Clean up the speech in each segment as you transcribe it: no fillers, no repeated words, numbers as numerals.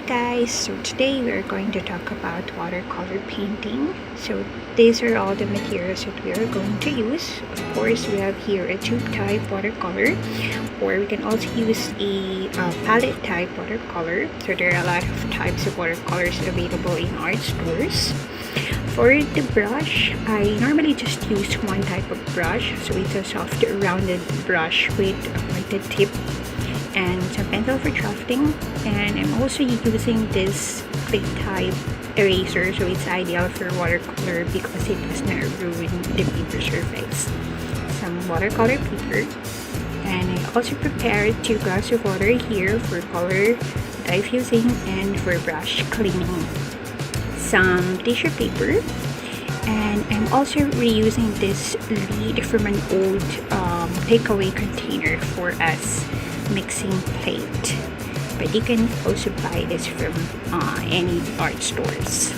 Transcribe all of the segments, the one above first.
guys, so today we're going to talk about watercolor painting. So these are all the materials that we are going to use. Of course, we have here a tube type watercolor, or we can also use a palette type watercolor. So there are a lot of types of watercolors available in art stores. For the brush, I normally just use one type of brush. So it's a soft rounded brush with a pointed tip and some pencil for drafting, and I'm also using this clip type eraser, so it's ideal for watercolor because it does not ruin the paper surface. Some watercolor paper, and I also prepared 2 glasses of water here for color diffusing and for brush cleaning. Some tissue paper, and I'm also reusing this lid from an old takeaway container for us mixing plate, but you can also buy this from any art stores.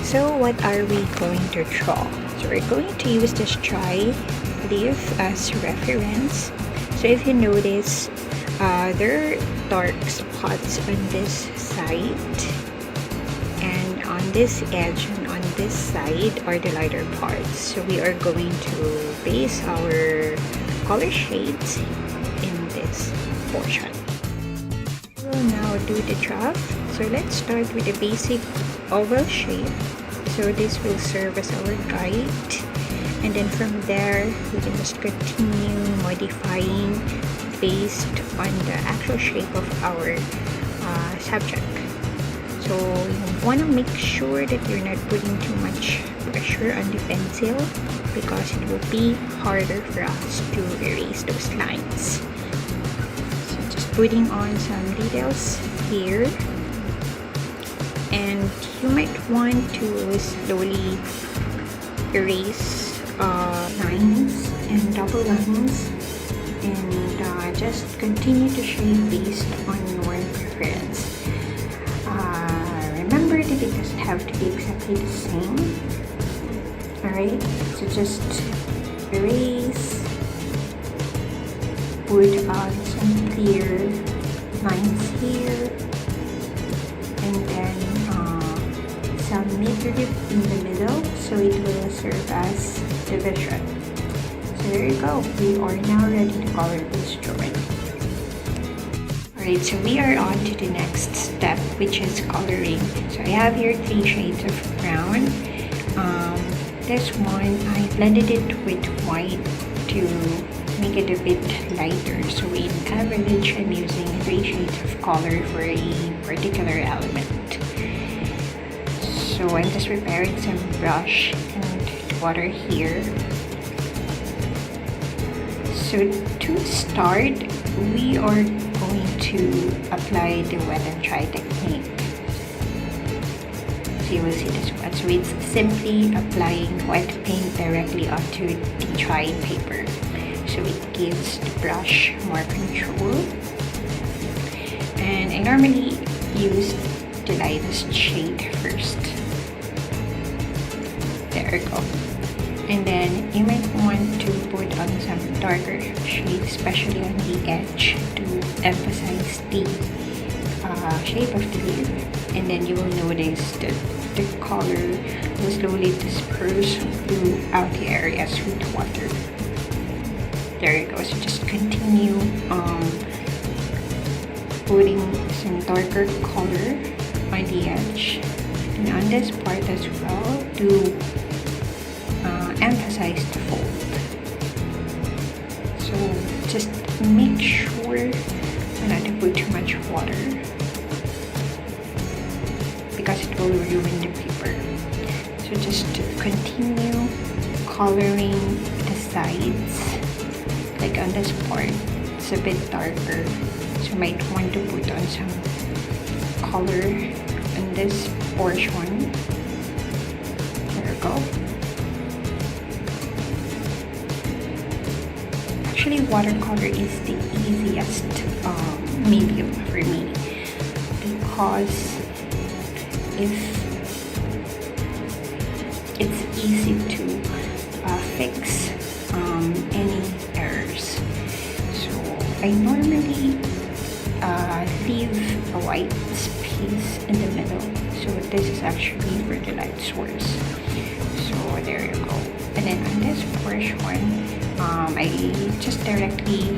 So what are we going to draw? So we're going to use this dry leaf as reference. So if you notice, there are dark spots on this side, and on this edge and on this side are the lighter parts. So we are going to base our color shades in this portion. We'll now do the draft. So let's start with the basic oval shape. So this will serve as our guide, and then from there we can just continue modifying based on the actual shape of our subject. So you want to make sure that you're not putting too much pressure on the pencil, because it will be harder for us to erase those lines. So just putting on some details here, and you might want to slowly erase lines and double lines, and just continue to shape based on your preference. Remember that it doesn't have to be exactly the same. Alright, so just erase, put on some clear lines here, and then some midrib in the middle, so it will serve as division. So there you go, we are now ready to color this drawing. Alright, so we are on to the next step, which is coloring. So I have here 3 shades of brown. This one, I blended it with white to make it a bit lighter. So in average, I'm using 3 shades of color for a particular element. So I'm just preparing some brush and water here. So to start, we are going to apply the wet and dry technique. So you will see this one. So it's simply applying wet paint directly onto the dry paper. So it gives the brush more control. And I normally use the lightest shade first. There we go. And then you might want to put on some darker shade, especially on the edge, to emphasize the shape of the leaf. And then you will notice that the color will slowly disperse throughout the areas with water. There you go. So just continue putting some darker color on the edge, and on this part as well, to emphasize the fold. So just make sure not to put too much water, because it will ruin the paper. So just continue coloring the sides. Like on this part, it's a bit darker, so you might want to put on some color in this portion. There we go. Actually, watercolor is the easiest medium for me, because it's easy to fix any errors. So I normally leave this is actually for the light source. So there you go. And then on this portion, I just directly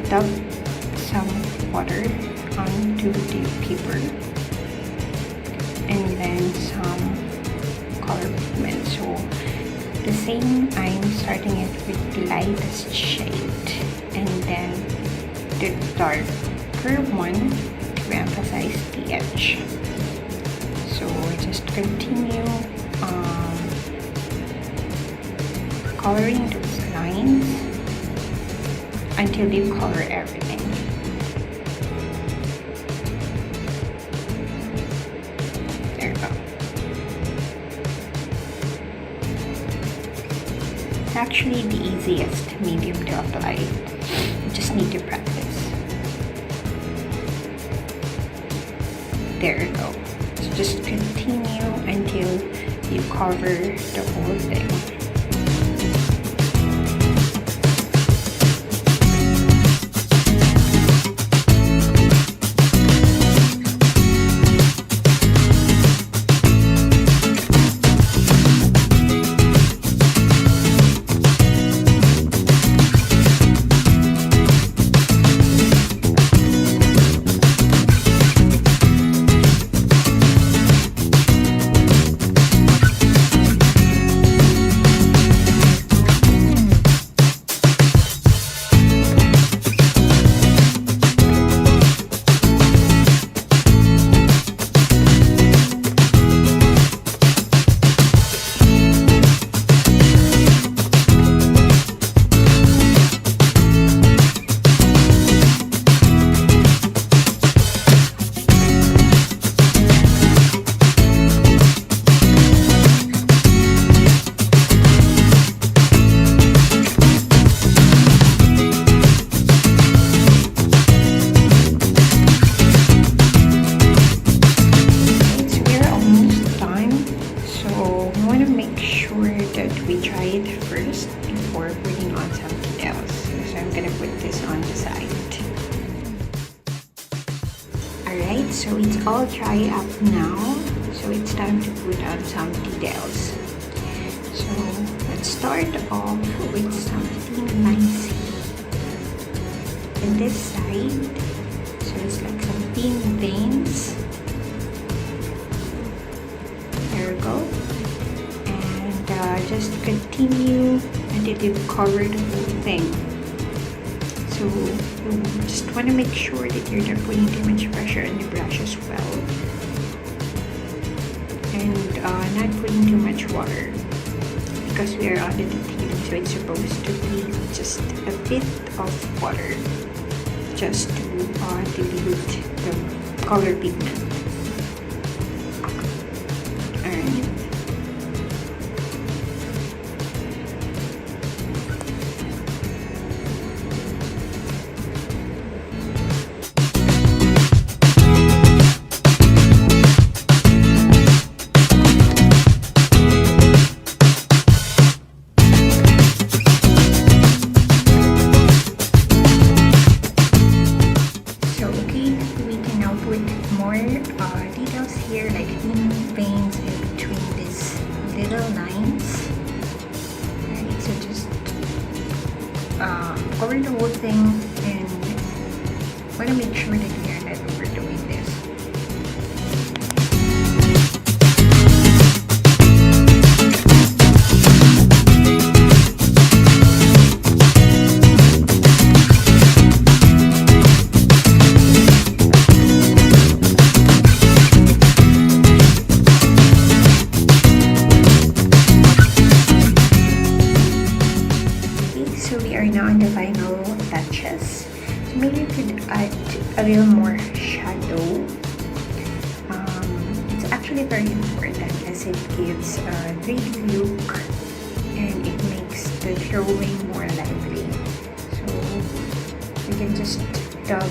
dub some water onto the paper, and then some color pigment. So the same, I'm starting it with the lightest shade, and then the darker one to emphasize the edge. So just continue coloring those lines until you color everything. There you go. It's actually the easiest medium to apply. You just need to practice. There you go. So just continue until you cover the whole thing. We try it first before putting on something else. So I'm gonna put this on the side. Alright, so it's all dry up now. So it's time to put on some details. So let's start off with something nice in this side. So it's like some thin veins. There we go. Just continue until you cover the whole thing. So you just want to make sure that you're not putting too much pressure on the brush as well, and not putting too much water, because we are on the detailing, so it's supposed to be just a bit of water just to dilute the color pigment. Here, like thin veins in between these little lines. Right, so just cover the whole thing, and want to make sure that we are not overdoing this. Now on the final touches, so maybe you could add a little more shadow. It's actually very important as it gives a great look and it makes the drawing more lively. So you can just dab a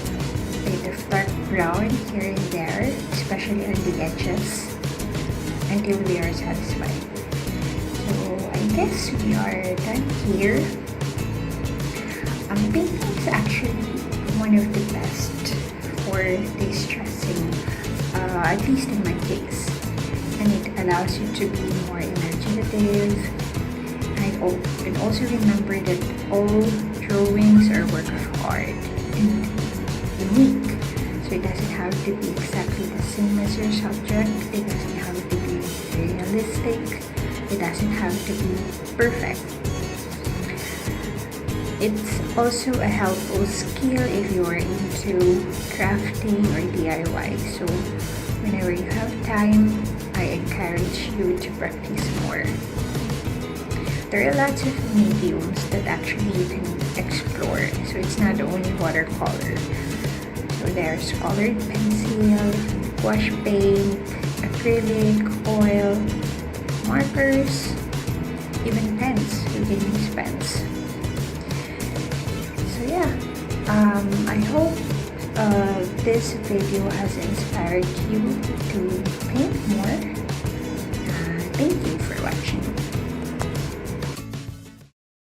bit of dark brown here and there, especially on the edges, until we are satisfied. So I guess we are done here. Painting is actually one of the best for de-stressing at least in my case. And it allows you to be more imaginative. And also remember that all drawings are work of art and unique. So it doesn't have to be exactly the same as your subject. It doesn't have to be realistic. It doesn't have to be perfect. It's also a helpful skill if you are into crafting or DIY. So whenever you have time, I encourage you to practice more. There are lots of mediums that actually you can explore. So it's not only watercolor. So there's colored pencil, wash paint, acrylic, oil, markers, even pens. You can use pens. So yeah, I hope this video has inspired you to paint more. Thank you for watching.